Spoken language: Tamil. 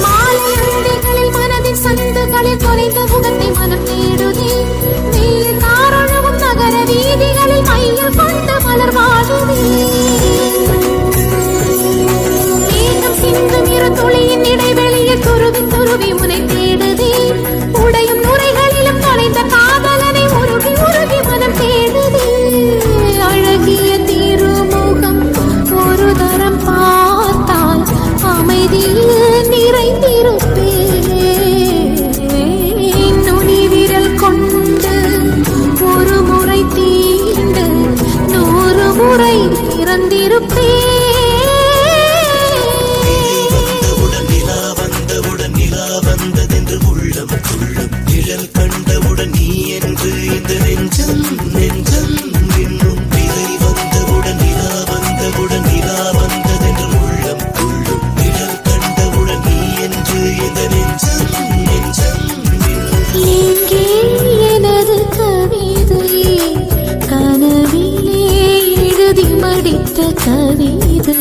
மாலைகளில் மனதின் சந்துகளில் தொலைந்த முகத்தை மனம் தேடுதே. வெயில் தாரளவும் நகர வீதிகளில் மையில் கொண்டு மலர் வாடுதே. மேகம் சிந்தும் இரு துளியின் இடைவெளியில் துருவி துருவி முனை தேடுதே. உடையும் நுரைகளிலும் தொலைந்த காதலனை உருகி உருகி மனம் தேடுதே. அழகிய திருமுகம் ஒரு தரம் பார்த்தால் அமைதியில் நிறைந்திருப்பேன். நுனி விரல் கொண்டு ஒரு முறை தீண்டு 100 முறை இறந்திருப்பேன். கண்டவுடன் நீ என்று இந்த நெஞ்சம் நெஞ்சம் இன்னும் விதை வந்தவுடன் நிலா வந்தவுடன் நிலா வந்ததென்று உள்ளம் உள்ளும் நிழல் கண்டவுடன் நீ என்று இந்த நெஞ்சம் நெஞ்சம் எங்கே எனது கவிதை கனவிலே எழுதி மடித்த கவிதை.